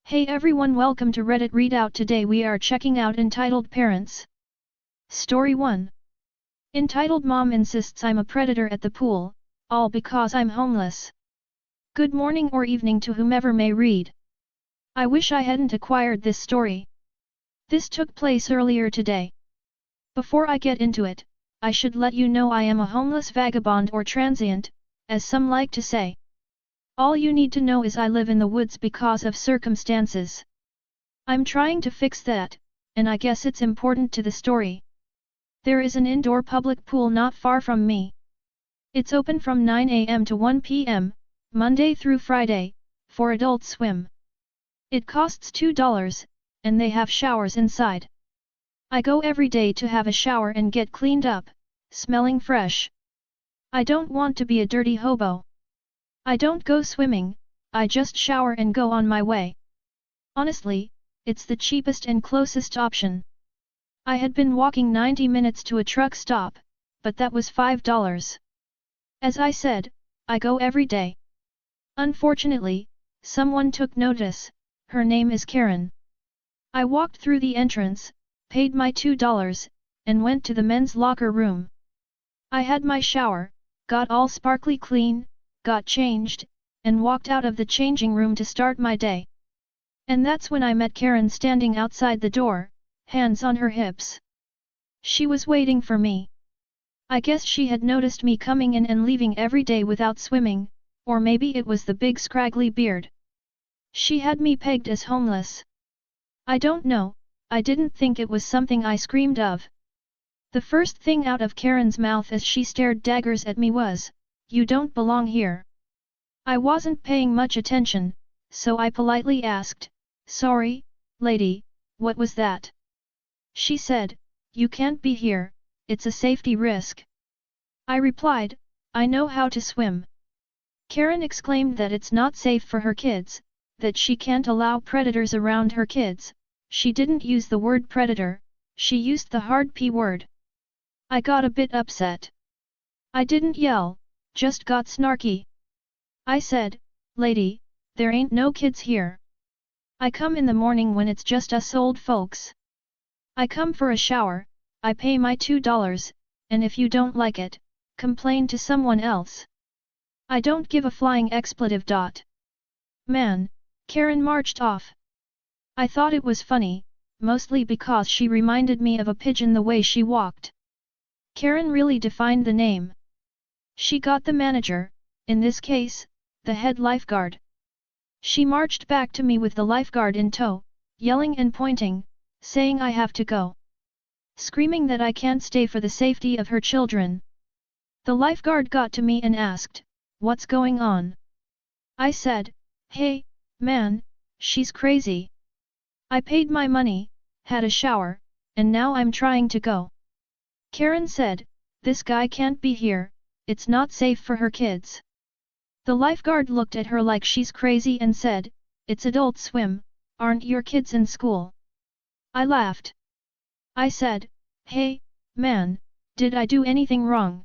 Hey everyone, welcome to Reddit Readout. Today we are checking out Entitled Parents. Story 1. Entitled Mom insists I'm a predator at the pool, all because I'm homeless. Good morning or evening to whomever may read. I wish I hadn't acquired this story. This took place earlier today. Before I get into it, I should let you know I am a homeless vagabond or transient, as some like to say. All you need to know is I live in the woods because of circumstances. I'm trying to fix that, and I guess it's important to the story. There is an indoor public pool not far from me. It's open from 9 a.m. to 1 p.m., Monday through Friday, for adult swim. It costs $2, and they have showers inside. I go every day to have a shower and get cleaned up, smelling fresh. I don't want to be a dirty hobo. I don't go swimming, I just shower and go on my way. Honestly, it's the cheapest and closest option. I had been walking 90 minutes to a truck stop, but that was $5. As I said, I go every day. Unfortunately, someone took notice. Her name is Karen. I walked through the entrance, paid my $2, and went to the men's locker room. I had my shower, got all sparkly clean, got changed, and walked out of the changing room to start my day. And that's when I met Karen standing outside the door, hands on her hips. She was waiting for me. I guess she had noticed me coming in and leaving every day without swimming, or maybe it was the big scraggly beard. She had me pegged as homeless. I don't know, I didn't think it was something I screamed of. The first thing out of Karen's mouth as she stared daggers at me was, "You don't belong here." I wasn't paying much attention, so I politely asked, "Sorry, lady, what was that?" She said, "You can't be here, it's a safety risk." I replied, "I know how to swim." Karen exclaimed that it's not safe for her kids, that she can't allow predators around her kids. She didn't use the word predator, she used the hard P word. I got a bit upset. I didn't yell, just got snarky. I said, "Lady, there ain't no kids here. I come in the morning when it's just us old folks. I come for a shower, I pay my $2, and if you don't like it, complain to someone else. I don't give a flying expletive. Man," Karen marched off. I thought it was funny, mostly because she reminded me of a pigeon the way she walked. Karen really defined the name. She got the manager, in this case, the head lifeguard. She marched back to me with the lifeguard in tow, yelling and pointing, saying I have to go. Screaming that I can't stay for the safety of her children. The lifeguard got to me and asked, "What's going on?" I said, "Hey, man, she's crazy. I paid my money, had a shower, and now I'm trying to go." Karen said, "This guy can't be here, it's not safe for her kids." The lifeguard looked at her like she's crazy and said, "It's Adult Swim, aren't your kids in school?" I laughed. I said, "Hey, man, did I do anything wrong?"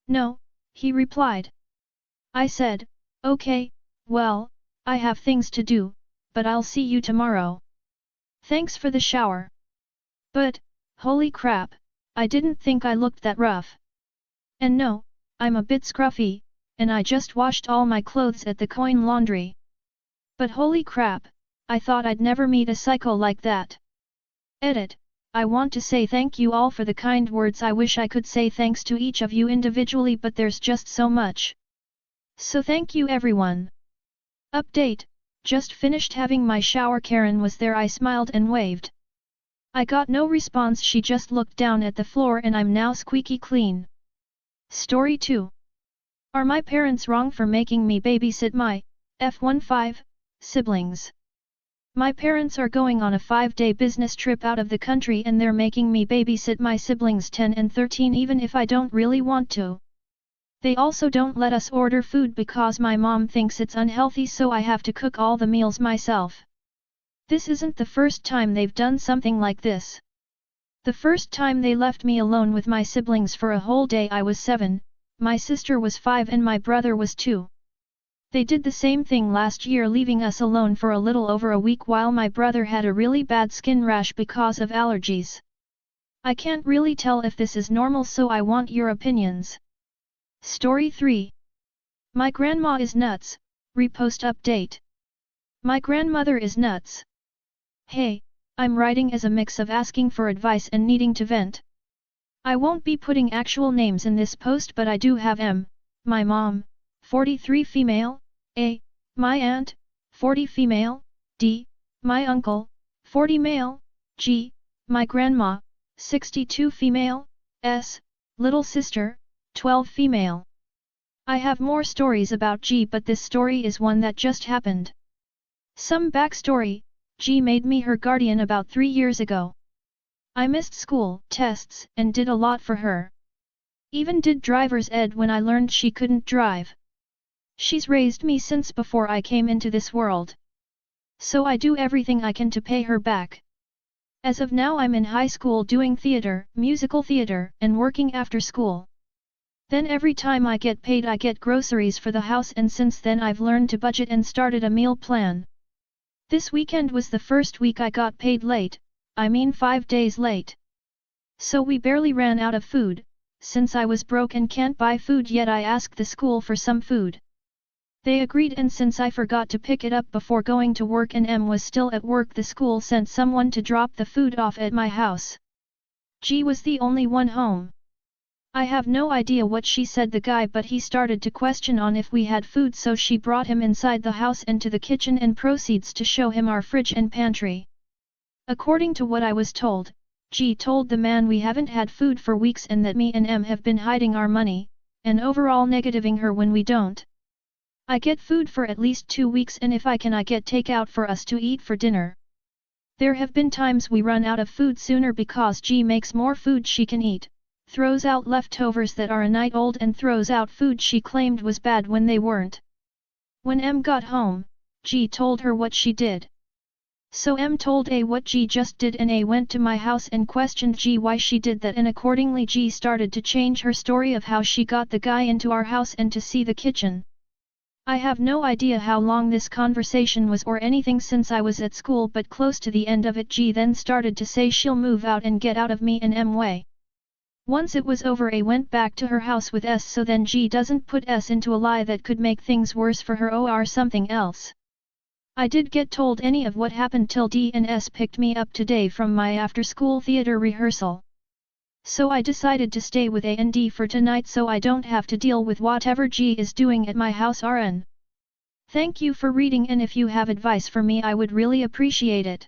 "No," he replied. I said, "Okay, well, I have things to do, but I'll see you tomorrow. Thanks for the shower." But, holy crap, I didn't think I looked that rough. And no, I'm a bit scruffy, and I just washed all my clothes at the coin laundry. But holy crap, I thought I'd never meet a psycho like that. Edit. I want to say thank you all for the kind words. I wish I could say thanks to each of you individually, but there's just so much. So thank you everyone. Update. Just finished having my shower. Karen was there. I smiled and waved. I got no response. She just looked down at the floor and I'm now squeaky clean. Story 2. Are my parents wrong for making me babysit my F15 siblings? My parents are going on a 5-day business trip out of the country and they're making me babysit my siblings 10 and 13 even if I don't really want to. They also don't let us order food because my mom thinks it's unhealthy, so I have to cook all the meals myself. This isn't the first time they've done something like this. The first time they left me alone with my siblings for a whole day I was 7, my sister was 5 and my brother was 2. They did the same thing last year, leaving us alone for a little over a week while my brother had a really bad skin rash because of allergies. I can't really tell if this is normal, so I want your opinions. Story 3. My grandma is nuts. Repost update. My grandmother is nuts. Hey, I'm writing as a mix of asking for advice and needing to vent. I won't be putting actual names in this post, but I do have M, my mom, 43 female, A, my aunt, 40 female, D, my uncle, 40 male, G, my grandma, 62 female, S, little sister, 12 female. I have more stories about G, but this story is one that just happened. Some backstory: G made me her guardian about 3 years ago. I missed school, tests, and did a lot for her. Even did driver's ed when I learned she couldn't drive. She's raised me since before I came into this world. So I do everything I can to pay her back. As of now I'm in high school doing theater, musical theater, and working after school. Then every time I get paid I get groceries for the house, and since then I've learned to budget and started a meal plan. This weekend was the first week I got paid late, I mean 5 days late. So we barely ran out of food. Since I was broke and can't buy food yet, I asked the school for some food. They agreed, and since I forgot to pick it up before going to work and M was still at work, the school sent someone to drop the food off at my house. G was the only one home. I have no idea what she said the guy, but he started to question on if we had food, so she brought him inside the house and to the kitchen and proceeds to show him our fridge and pantry. According to what I was told, G told the man we haven't had food for weeks and that me and M have been hiding our money, and overall negativing her when we don't. I get food for at least 2 weeks, and if I can I get takeout for us to eat for dinner. There have been times we run out of food sooner because G makes more food she can eat, throws out leftovers that are a night old, and throws out food she claimed was bad when they weren't. When M got home, G told her what she did. So M told A what G just did, and A went to my house and questioned G why she did that, and accordingly G started to change her story of how she got the guy into our house and to see the kitchen. I have no idea how long this conversation was or anything since I was at school, but close to the end of it G then started to say she'll move out and get out of me and M way. Once it was over, A went back to her house with S, so then G doesn't put S into a lie that could make things worse for her or something else. I did get told any of what happened till D and S picked me up today from my after-school theater rehearsal. So I decided to stay with A and D for tonight so I don't have to deal with whatever G is doing at my house. RN. Thank you for reading, and if you have advice for me I would really appreciate it.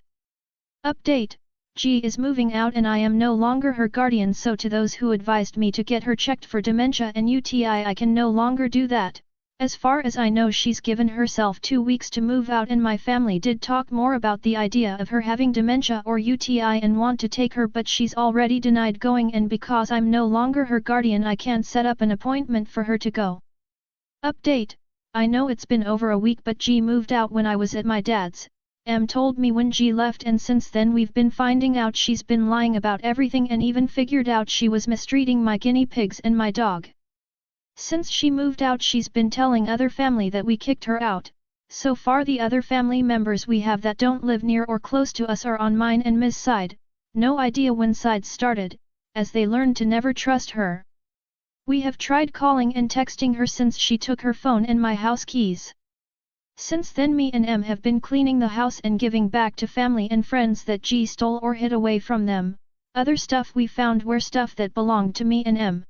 Update: G is moving out and I am no longer her guardian, so to those who advised me to get her checked for dementia and UTI, I can no longer do that. As far as I know she's given herself 2 weeks to move out, and my family did talk more about the idea of her having dementia or UTI and want to take her, but she's already denied going, and because I'm no longer her guardian I can't set up an appointment for her to go. Update: I know it's been over a week, but G moved out when I was at my dad's. M told me when G left, and since then we've been finding out she's been lying about everything and even figured out she was mistreating my guinea pigs and my dog. Since she moved out she's been telling other family that we kicked her out. So far the other family members we have that don't live near or close to us are on mine and Ms. side. No idea when sides started, as they learned to never trust her. We have tried calling and texting her since she took her phone and my house keys. Since then me and M have been cleaning the house and giving back to family and friends that G stole or hid away from them. Other stuff we found were stuff that belonged to me and M.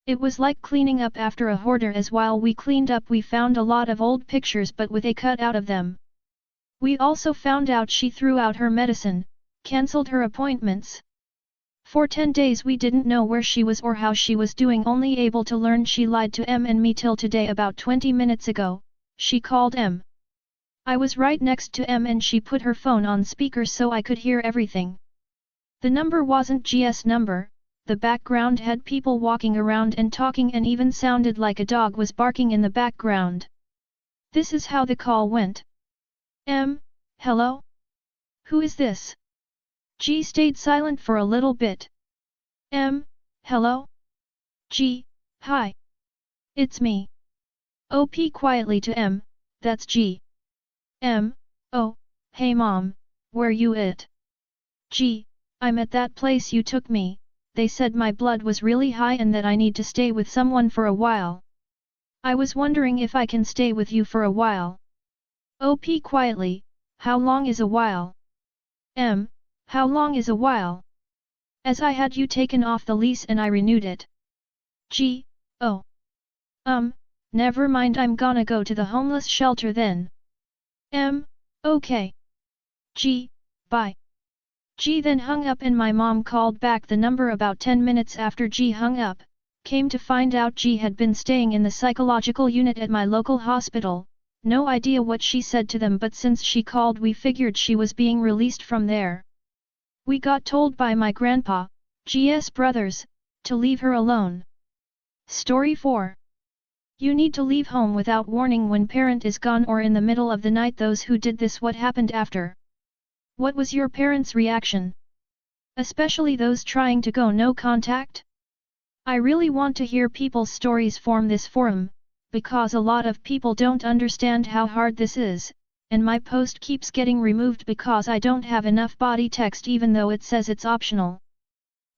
It was like cleaning up after a hoarder, as while we cleaned up we found a lot of old pictures but with a cut out of them. We also found out she threw out her medicine, cancelled her appointments. For 10 days we didn't know where she was or how she was doing, only able to learn she lied to M and me till today. About 20 minutes ago, she called M. I was right next to M and she put her phone on speaker so I could hear everything. The number wasn't G's number. The background had people walking around and talking and even sounded like a dog was barking in the background. This is how the call went. M, hello? Who is this? G stayed silent for a little bit. M, hello? G, hi. It's me. OP quietly to M, that's G. M, oh, hey mom, where you at? G, I'm at that place you took me, they said my blood was really high and that I need to stay with someone for a while. I was wondering if I can stay with you for a while. OP quietly, how long is a while? M, how long is a while? As I had you taken off the lease and I renewed it. G, oh. Never mind, I'm gonna go to the homeless shelter then. M, okay. G, bye. G then hung up and my mom called back the number about 10 minutes after G hung up, came to find out G had been staying in the psychological unit at my local hospital. No idea what she said to them, but since she called we figured she was being released from there. We got told by my grandpa, G's brothers, to leave her alone. Story 4. You need to leave home without warning when parent is gone or in the middle of the night. Those who did this, what happened after? What was your parents' reaction? Especially those trying to go no contact? I really want to hear people's stories from this forum, because a lot of people don't understand how hard this is, and my post keeps getting removed because I don't have enough body text even though it says it's optional.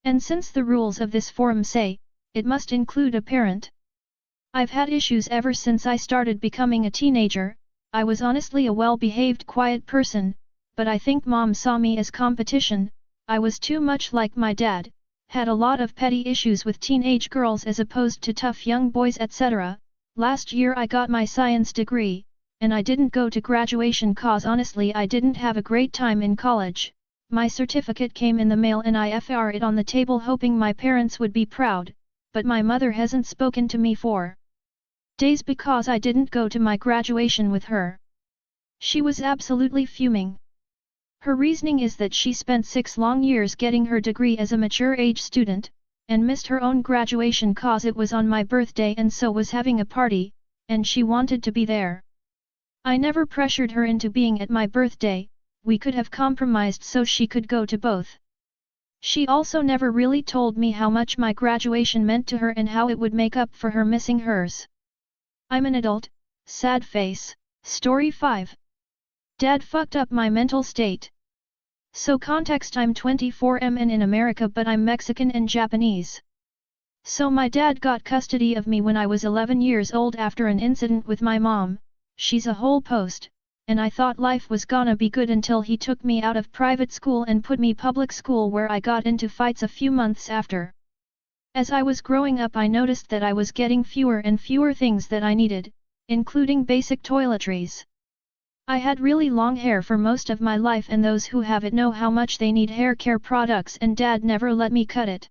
And since the rules of this forum say, it must include a parent. I've had issues ever since I started becoming a teenager. I was honestly a well-behaved quiet person, but I think mom saw me as competition. I was too much like my dad, had a lot of petty issues with teenage girls as opposed to tough young boys, etc. Last year I got my science degree, and I didn't go to graduation cause honestly I didn't have a great time in college. My certificate came in the mail and I FR it on the table hoping my parents would be proud, but my mother hasn't spoken to me for days because I didn't go to my graduation with her. She was absolutely fuming. Her reasoning is that she spent 6 long years getting her degree as a mature age student, and missed her own graduation cause it was on my birthday and so was having a party, and she wanted to be there. I never pressured her into being at my birthday, we could have compromised so she could go to both. She also never really told me how much my graduation meant to her and how it would make up for her missing hers. I'm an adult, sad face. Story 5. Dad fucked up my mental state. So context, I'm 24M and in America but I'm Mexican and Japanese. So my dad got custody of me when I was 11 years old after an incident with my mom. She's a whole post, and I thought life was gonna be good until he took me out of private school and put me public school where I got into fights a few months after. As I was growing up I noticed that I was getting fewer and fewer things that I needed, including basic toiletries. I had really long hair for most of my life and those who have it know how much they need hair care products and dad never let me cut it.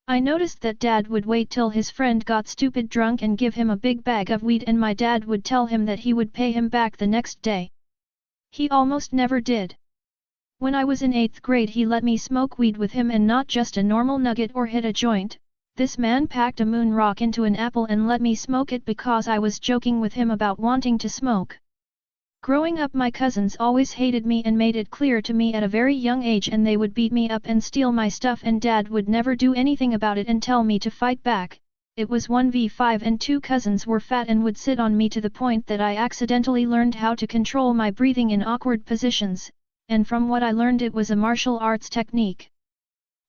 I noticed that dad would wait till his friend got stupid drunk and give him a big bag of weed and my dad would tell him that he would pay him back the next day. He almost never did. When I was in 8th grade he let me smoke weed with him and not just a normal nugget or hit a joint. This man packed a moon rock into an apple and let me smoke it because I was joking with him about wanting to smoke. Growing up my cousins always hated me and made it clear to me at a very young age and they would beat me up and steal my stuff and dad would never do anything about it and tell me to fight back. It was 1v5 and 2 cousins were fat and would sit on me to the point that I accidentally learned how to control my breathing in awkward positions, and from what I learned it was a martial arts technique.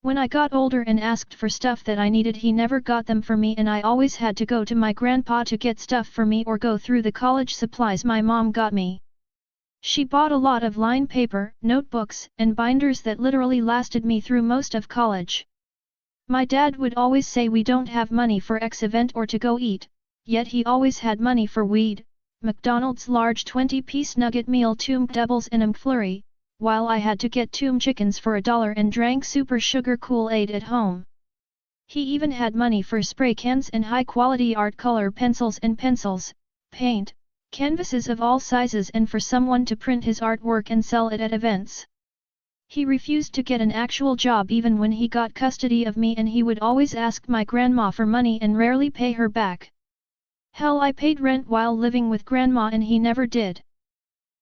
When I got older and asked for stuff that I needed he never got them for me and I always had to go to my grandpa to get stuff for me or go through the college supplies my mom got me. She bought a lot of line paper, notebooks, and binders that literally lasted me through most of college. My dad would always say we don't have money for X event or to go eat, yet he always had money for weed, McDonald's large 20-piece nugget meal 2 doubles and McFlurry, while I had to get 2 chickens for $1 and drank super sugar Kool-Aid at home. He even had money for spray cans and high-quality art color pencils and pencils, paint, canvases of all sizes and for someone to print his artwork and sell it at events. He refused to get an actual job even when he got custody of me and he would always ask my grandma for money and rarely pay her back. Hell, I paid rent while living with grandma and he never did.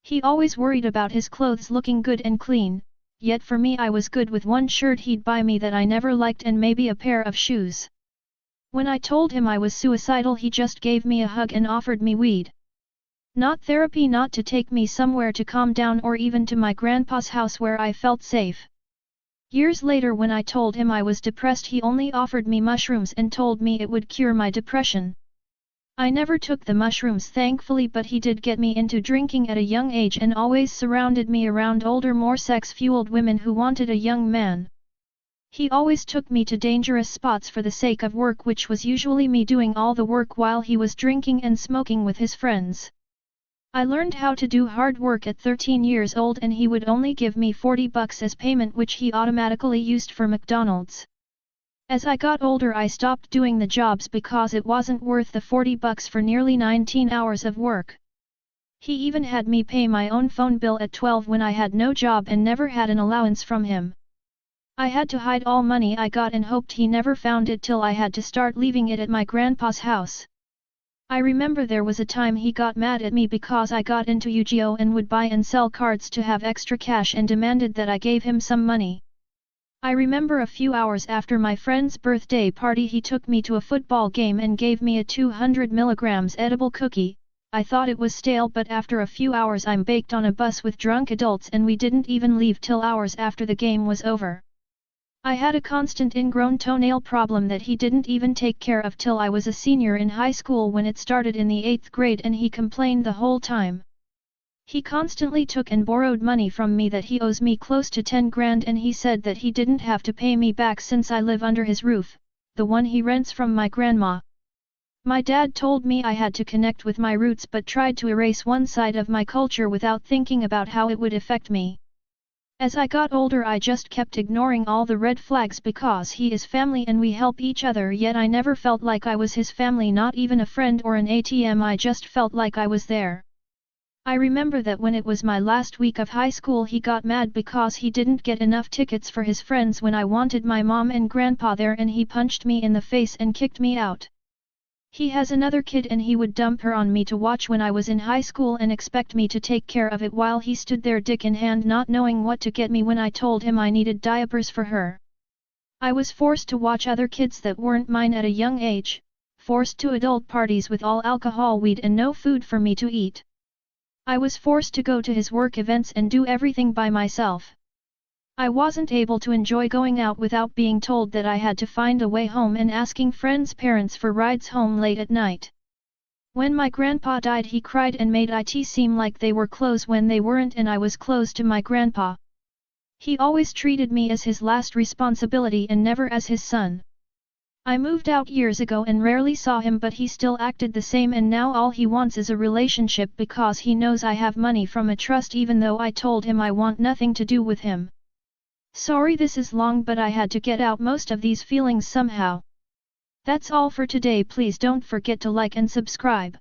He always worried about his clothes looking good and clean, yet for me I was good with one shirt he'd buy me that I never liked and maybe a pair of shoes. When I told him I was suicidal, he just gave me a hug and offered me weed. Not therapy, not to take me somewhere to calm down or even to my grandpa's house where I felt safe. Years later, when I told him I was depressed, he only offered me mushrooms and told me it would cure my depression. I never took the mushrooms thankfully, but he did get me into drinking at a young age and always surrounded me around older, more sex-fueled women who wanted a young man. He always took me to dangerous spots for the sake of work, which was usually me doing all the work while he was drinking and smoking with his friends. I learned how to do hard work at 13 years old, and he would only give me $40 as payment, which he automatically used for McDonald's. As I got older, I stopped doing the jobs because it wasn't worth the $40 for nearly 19 hours of work. He even had me pay my own phone bill at 12 when I had no job and never had an allowance from him. I had to hide all money I got and hoped he never found it till I had to start leaving it at my grandpa's house. I remember there was a time he got mad at me because I got into Yu-Gi-Oh and would buy and sell cards to have extra cash and demanded that I gave him some money. I remember a few hours after my friend's birthday party, he took me to a football game and gave me a 200 milligrams edible cookie. I thought it was stale, but after a few hours I'm baked on a bus with drunk adults and we didn't even leave till hours after the game was over. I had a constant ingrown toenail problem that he didn't even take care of till I was a senior in high school, when it started in the 8th grade, and he complained the whole time. He constantly took and borrowed money from me that he owes me close to 10 grand, and he said that he didn't have to pay me back since I live under his roof, the one he rents from my grandma. My dad told me I had to connect with my roots, but tried to erase one side of my culture without thinking about how it would affect me. As I got older, I just kept ignoring all the red flags because he is family and we help each other, yet I never felt like I was his family, not even a friend or an ATM. I just felt like I was there. I remember that when it was my last week of high school, he got mad because he didn't get enough tickets for his friends when I wanted my mom and grandpa there, and he punched me in the face and kicked me out. He has another kid and he would dump her on me to watch when I was in high school and expect me to take care of it while he stood there dick in hand not knowing what to get me when I told him I needed diapers for her. I was forced to watch other kids that weren't mine at a young age, forced to adult parties with all alcohol, weed and no food for me to eat. I was forced to go to his work events and do everything by myself. I wasn't able to enjoy going out without being told that I had to find a way home and asking friends' parents for rides home late at night. When my grandpa died, he cried and made it seem like they were close when they weren't, and I was close to my grandpa. He always treated me as his last responsibility and never as his son. I moved out years ago and rarely saw him, but he still acted the same, and now all he wants is a relationship because he knows I have money from a trust, even though I told him I want nothing to do with him. Sorry this is long, but I had to get out most of these feelings somehow. That's all for today. Please don't forget to like and subscribe.